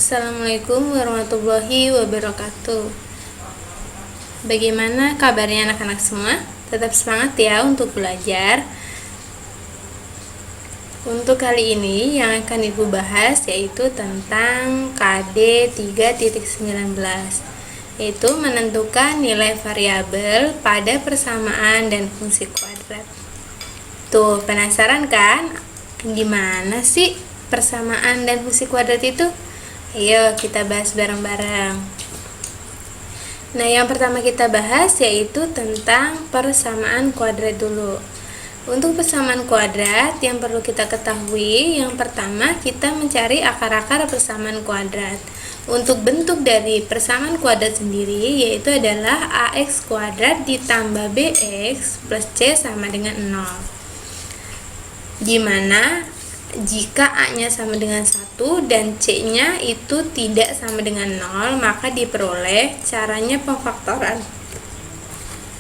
Assalamualaikum warahmatullahi wabarakatuh. Bagaimana kabarnya anak-anak semua? Tetap semangat ya untuk belajar. Untuk kali ini yang akan Ibu bahas yaitu tentang KD 3.19, yaitu menentukan nilai variabel pada persamaan dan fungsi kuadrat. Tuh, penasaran kan? Gimana sih persamaan dan fungsi kuadrat itu? Ayo kita bahas bareng-bareng. Nah, yang pertama kita bahas yaitu tentang persamaan kuadrat dulu. Untuk persamaan kuadrat yang perlu kita ketahui, yang pertama kita mencari akar-akar persamaan kuadrat. Untuk bentuk dari persamaan kuadrat sendiri yaitu adalah ax kuadrat ditambah bx plus c sama dengan 0. Dimana jika A-nya sama dengan 1 dan C-nya itu tidak sama dengan 0, maka diperoleh caranya pemfaktoran.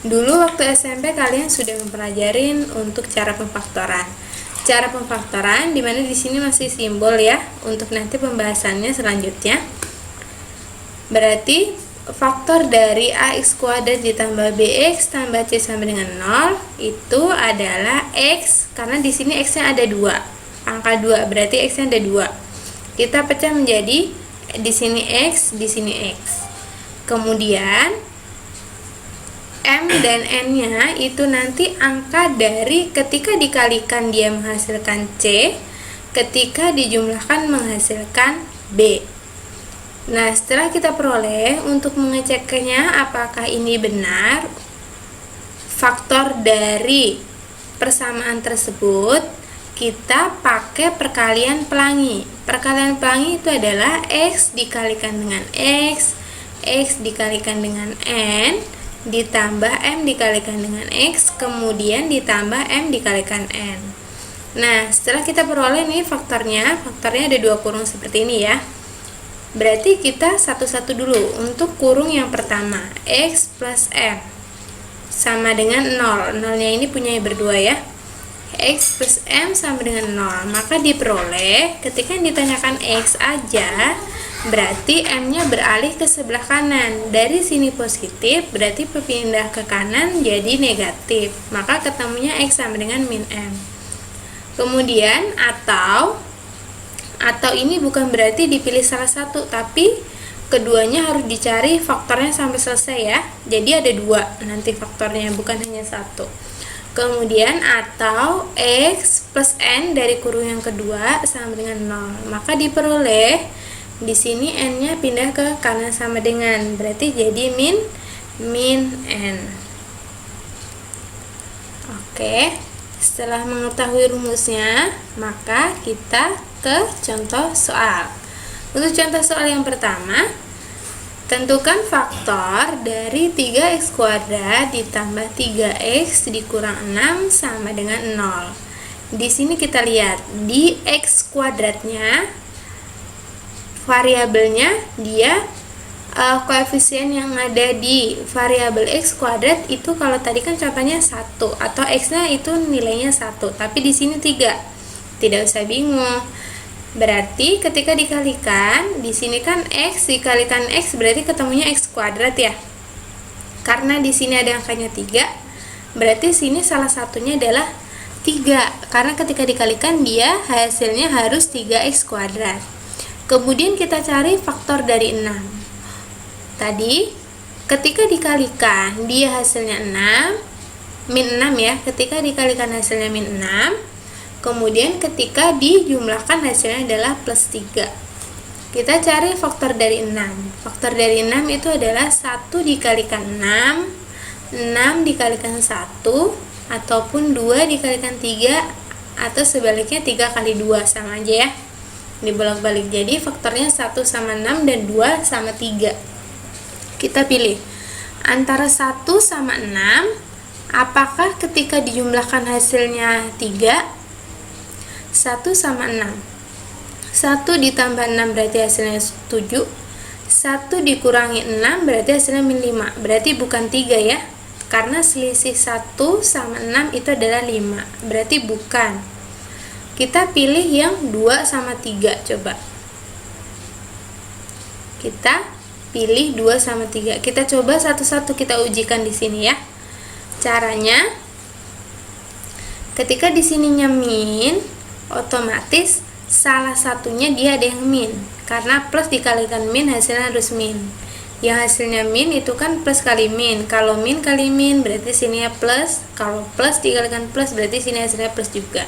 Dulu waktu SMP kalian sudah mempelajarin untuk cara pemfaktoran. Cara pemfaktoran dimana di sini masih simbol ya, untuk nanti pembahasannya selanjutnya. Berarti faktor dari ax kuadrat ditambah bx tambah c sama dengan 0 itu adalah x, karena di sini x-nya ada 2. Angka 2, berarti x-nya ada 2. Kita pecah menjadi di sini x, di sini x. Kemudian m dan n-nya itu nanti angka dari ketika dikalikan dia menghasilkan c, ketika dijumlahkan menghasilkan b. Nah, setelah kita peroleh, untuk mengeceknya apakah ini benar faktor dari persamaan tersebut, kita pakai perkalian pelangi. Perkalian pelangi itu adalah x dikalikan dengan x dikalikan dengan n, ditambah m dikalikan dengan x, kemudian ditambah m dikalikan n. Nah, setelah kita peroleh nih faktornya ada 2 kurung seperti ini ya. Berarti kita satu-satu dulu. Untuk kurung yang pertama, x plus m sama dengan 0. 0-nya ini punya berdua ya. X plus M sama dengan 0, maka diperoleh ketika ditanyakan X aja, berarti M-nya beralih ke sebelah kanan. Dari sini positif, berarti berpindah ke kanan jadi negatif, maka ketemunya X sama dengan min M. Kemudian atau ini bukan berarti dipilih salah satu, tapi keduanya harus dicari faktornya sampai selesai ya. Jadi ada 2 nanti faktornya, bukan hanya 1. Kemudian atau x plus n dari kurung yang kedua sama dengan 0, maka diperoleh di sini n-nya pindah ke kanan sama dengan, berarti jadi min n. Oke, setelah mengetahui rumusnya, maka kita ke contoh soal. Untuk contoh soal yang pertama, tentukan faktor dari 3x kuadrat ditambah 3x dikurang 6 sama dengan 0. Di sini kita lihat di x kuadratnya variabelnya dia koefisien yang ada di variabel x kuadrat itu, kalau tadi kan contohnya 1 atau x-nya itu nilainya 1, tapi di sini 3. Tidak usah bingung. Berarti ketika dikalikan, di sini kan x dikalikan x berarti ketemunya x kuadrat ya. Karena di sini ada angkanya 3, berarti sini salah satunya adalah 3. Karena ketika dikalikan dia hasilnya harus 3x kuadrat. Kemudian kita cari faktor dari 6. Tadi ketika dikalikan dia hasilnya 6, min 6 ya. Ketika dikalikan hasilnya min 6. Kemudian ketika dijumlahkan hasilnya adalah plus 3. Kita cari faktor dari 6. Faktor dari 6 itu adalah 1 dikalikan 6, 6 dikalikan 1, ataupun 2 dikalikan 3, atau sebaliknya 3 kali 2, sama aja ya. Dibolak-balik, jadi faktornya 1 sama 6 dan 2 sama 3. Kita pilih antara 1 sama 6, apakah ketika dijumlahkan hasilnya 3? 1 sama 6, 1 ditambah 6 berarti hasilnya 7, 1 dikurangi 6 berarti hasilnya min 5, berarti bukan 3 ya, karena selisih 1 sama 6 itu adalah 5, berarti bukan. Kita pilih yang 2 sama 3 coba. kita pilih 2 sama 3. Kita coba satu-satu kita ujikan di sini ya. Caranya, ketika di sininya min, otomatis salah satunya dia ada yang min. Karena plus dikalikan min hasilnya harus min. Yang hasilnya min itu kan plus kali min. Kalau min kali min berarti sininya plus. Kalau plus dikalikan plus berarti sini hasilnya plus juga.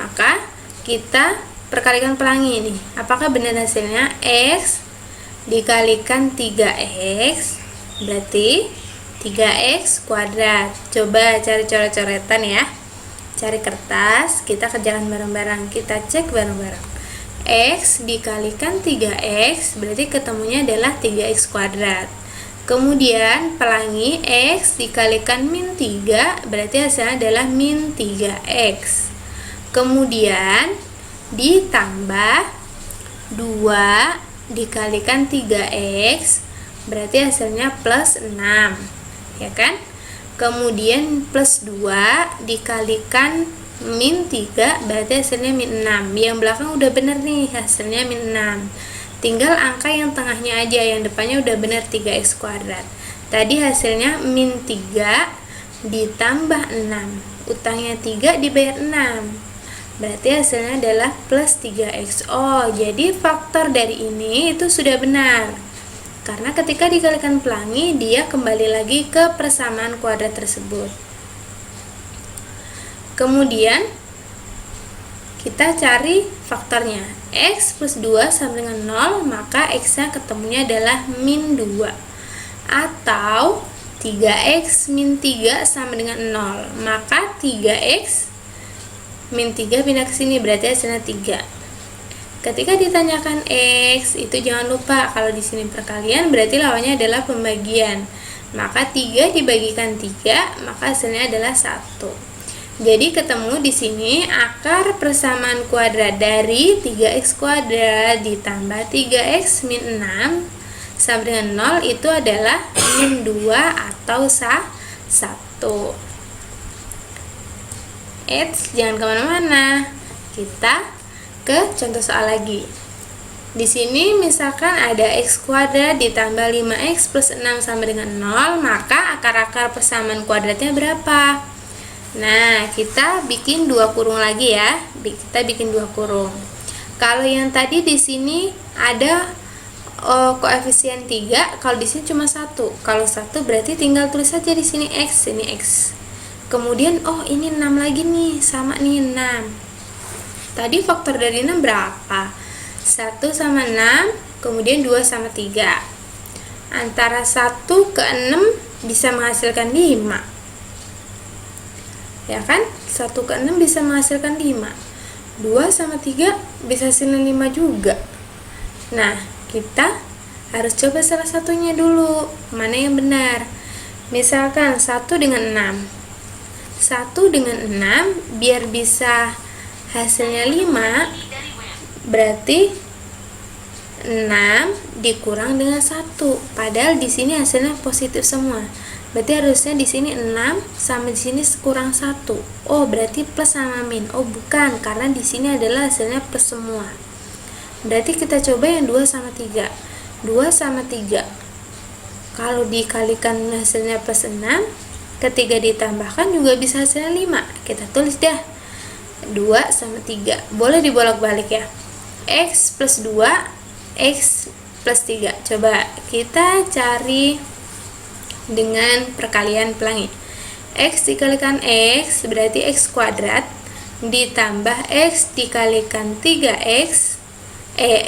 Maka kita perkalikan pelangi ini. Apakah benar hasilnya? X dikalikan 3x berarti 3x kuadrat. Coba cari coret-coretan ya. Cari kertas, kita kerjakan bareng-bareng. Kita cek bareng-bareng. X dikalikan 3x berarti ketemunya adalah 3x kuadrat. Kemudian pelangi X dikalikan min 3 berarti hasilnya adalah min 3x. Kemudian ditambah 2 dikalikan 3x berarti hasilnya plus 6, ya kan? Kemudian plus 2 dikalikan min 3 berarti hasilnya min 6. Yang belakang udah bener nih, hasilnya min 6. Tinggal angka yang tengahnya aja, yang depannya udah bener 3x kuadrat. Tadi hasilnya min 3 ditambah 6. Utangnya 3 dibayar 6. Berarti hasilnya adalah plus 3x. Oh, jadi faktor dari ini itu sudah benar. Karena ketika dikalikan pelangi, dia kembali lagi ke persamaan kuadrat tersebut. Kemudian, kita cari faktornya. X plus 2 sama dengan 0, maka X-nya ketemunya adalah min 2. Atau 3X min 3 sama dengan 0, maka 3X min 3 pindah ke sini berarti hasilnya 3. Ketika ditanyakan X, itu jangan lupa kalau di sini perkalian berarti lawannya adalah pembagian. Maka 3 dibagikan 3, maka hasilnya adalah 1. Jadi ketemu di sini akar persamaan kuadrat dari 3x kuadrat ditambah 3x min 6 sama dengan 0 itu adalah min 2 atau 1. Jangan kemana-mana, kita ke contoh soal lagi. Di sini misalkan ada x kuadrat ditambah 5x plus 6 sama dengan 0, maka akar-akar persamaan kuadratnya berapa? Nah, kita bikin 2 kurung lagi ya. Kita bikin 2 kurung. Kalau yang tadi di sini ada koefisien 3, kalau di sini cuma 1. Kalau 1 berarti tinggal tulis saja di sini x, ini x. Kemudian ini 6 lagi nih, sama nih 6. Tadi faktor dari 6 berapa? 1 sama 6, kemudian 2 sama 3. Antara 1 ke 6 bisa menghasilkan 5. Ya kan? 1 ke 6 bisa menghasilkan 5. 2 sama 3 bisa hasilkan 5 juga. Nah, kita harus coba salah satunya dulu. Mana yang benar? Misalkan 1 dengan 6. 1 dengan 6 biar bisa hasilnya 5 berarti 6 dikurang dengan 1. Padahal di sini hasilnya positif semua. Berarti harusnya di sini 6 sama di sini kurang 1. Oh, berarti plus sama min. Oh, bukan, karena di sini adalah hasilnya plus semua. Berarti kita coba yang 2 sama 3. 2 sama 3. Kalau dikalikan hasilnya plus 6, ketika ditambahkan juga bisa hasilnya 5. Kita tulis dah. 2 sama 3 boleh dibolak-balik ya. X plus 2, X plus 3. Coba kita cari dengan perkalian pelangi. X dikalikan X berarti X kuadrat ditambah X dikalikan 3X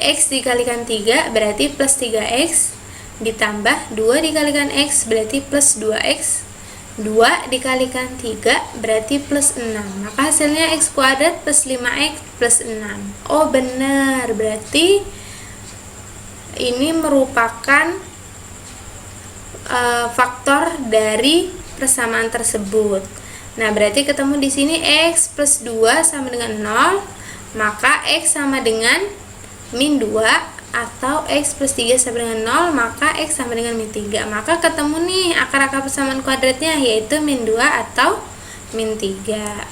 X dikalikan 3 berarti plus 3X ditambah 2 dikalikan X berarti plus 2X. 2 dikalikan 3 berarti plus 6. Maka hasilnya x kuadrat plus 5x plus 6. Oh, benar. Berarti ini merupakan faktor dari persamaan tersebut. Nah, berarti ketemu di sini x plus 2 sama dengan 0, maka x sama dengan min 2. Atau x plus 3 sama dengan 0, maka x sama dengan min 3. Maka ketemu nih akar-akar persamaan kuadratnya, yaitu min 2 atau min 3.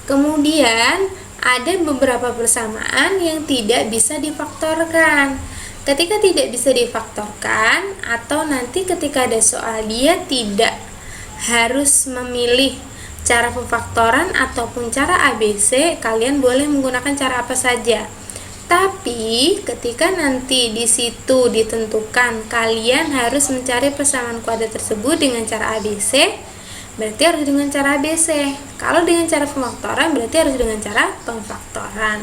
Kemudian ada beberapa persamaan yang tidak bisa difaktorkan. Ketika tidak bisa difaktorkan, atau nanti ketika ada soal dia tidak harus memilih cara pemfaktoran ataupun cara ABC, kalian boleh menggunakan cara apa saja. Tapi ketika nanti di situ ditentukan kalian harus mencari persamaan kuadrat tersebut dengan cara ABC, berarti harus dengan cara ABC. Kalau dengan cara pemfaktoran berarti harus dengan cara pemfaktoran.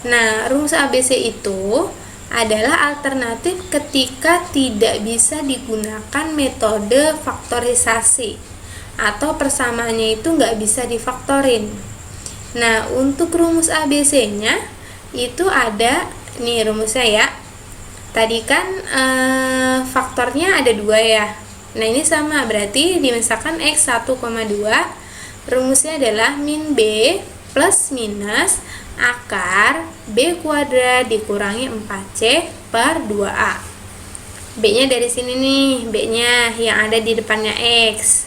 Nah, rumus ABC itu adalah alternatif ketika tidak bisa digunakan metode faktorisasi atau persamaannya itu nggak bisa difaktorin. Nah, untuk rumus ABC-nya itu ada nih rumusnya ya. Tadi kan faktornya ada 2 ya. Nah, ini sama, berarti misalkan X 1,2, rumusnya adalah min B plus minus akar B kuadrat dikurangi 4C per 2A. B-nya dari sini nih, B-nya yang ada di depannya X.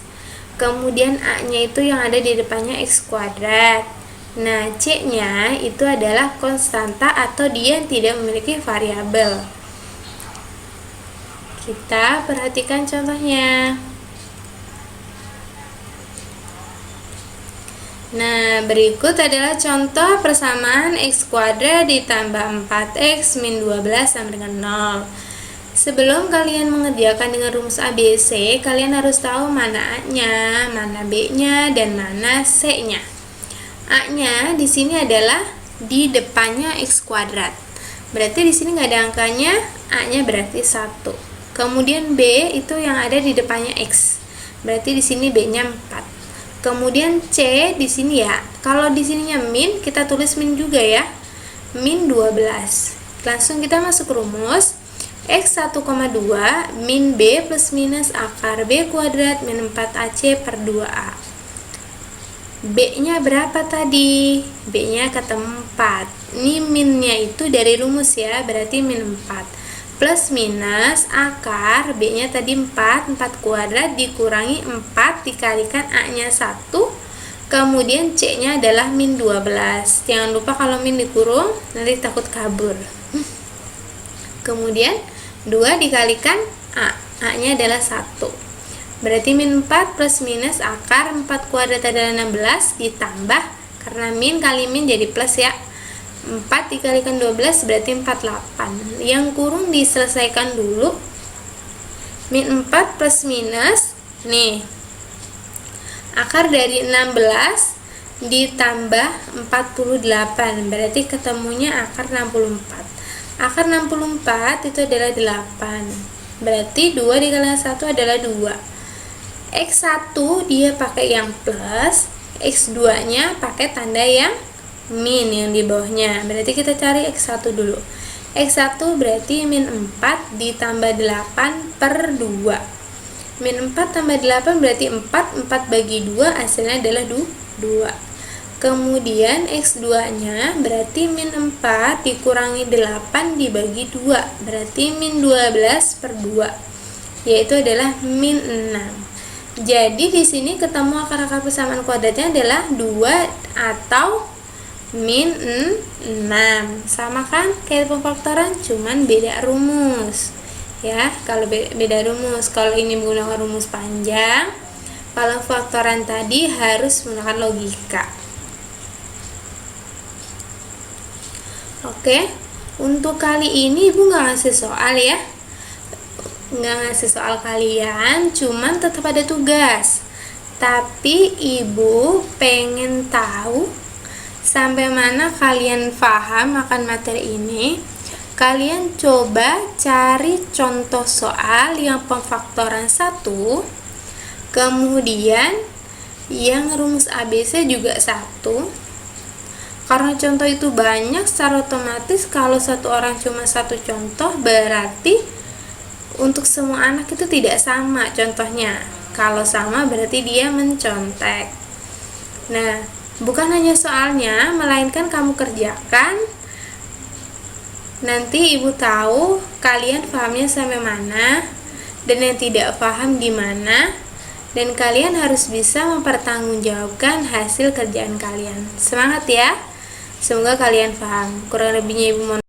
Kemudian A-nya itu yang ada di depannya X kuadrat. Nah, C-nya itu adalah konstanta atau dia yang tidak memiliki variabel. Kita perhatikan contohnya. Nah, berikut adalah contoh persamaan X kuadrat ditambah 4X min 12 sama dengan 0. Sebelum kalian mengerjakan dengan rumus ABC, kalian harus tahu mana A-nya, mana B-nya, dan mana C-nya. A-nya di sini adalah di depannya X kuadrat. Berarti di sini nggak ada angkanya, A-nya berarti 1. Kemudian B itu yang ada di depannya X. Berarti di sini B-nya 4. Kemudian C di sini ya. Kalau di sininya min, kita tulis min juga ya. Min 12. Langsung kita masuk rumus. X 1,2 min B plus minus akar B kuadrat min 4AC per 2A. B-nya berapa tadi? B-nya ketemu 4. Ini minnya itu dari rumus ya, berarti min 4. Plus minus akar B-nya tadi 4 kuadrat dikurangi 4 dikalikan A-nya 1, kemudian C-nya adalah min 12. Jangan lupa kalau min dikurung nanti takut kabur. Kemudian 2 dikalikan A, A-nya adalah 1. Berarti min 4 plus minus akar 4 kuadrat adalah 16 ditambah, karena min kali min jadi plus ya, 4 dikalikan 12 berarti 48. Yang kurung diselesaikan dulu. Min 4 plus minus, nih, akar dari 16 ditambah 48, berarti ketemunya akar 64. Akar 64 itu adalah 8. Berarti 2 dikalikan 1 adalah 2. X1 dia pakai yang plus, X2 nya pakai tanda yang min yang di bawahnya. Berarti kita cari X1 dulu. X1 berarti min 4 ditambah 8 per 2. Min 4 tambah 8 berarti 4. 4 bagi 2 hasilnya adalah 2. Kemudian X2 nya berarti min 4 dikurangi 8 dibagi 2. Berarti min 12 per 2. Yaitu adalah min 6. Jadi di sini ketemu akar-akar persamaan kuadratnya adalah 2 atau min 6. Sama kan kayak pemfaktoran, cuman beda rumus ya. Kalau beda rumus, kalau ini menggunakan rumus panjang, kalau faktoran tadi harus menggunakan logika. Oke, untuk kali ini ibu nggak ngasih soal ya, nggak ngasih soal kalian, cuman tetap ada tugas. Tapi ibu pengen tahu sampai mana kalian paham akan materi ini. Kalian coba cari contoh soal yang pemfaktoran 1, kemudian yang rumus ABC juga 1. Karena contoh itu banyak, secara otomatis kalau satu orang cuma satu contoh, berarti untuk semua anak itu tidak sama contohnya. Kalau sama berarti dia mencontek. Nah, bukan hanya soalnya, melainkan kamu kerjakan. Nanti ibu tahu kalian pahamnya sampai mana dan yang tidak paham di mana, dan kalian harus bisa mempertanggungjawabkan hasil kerjaan kalian. Semangat ya. Semoga kalian paham. Kurang lebihnya Ibu mohon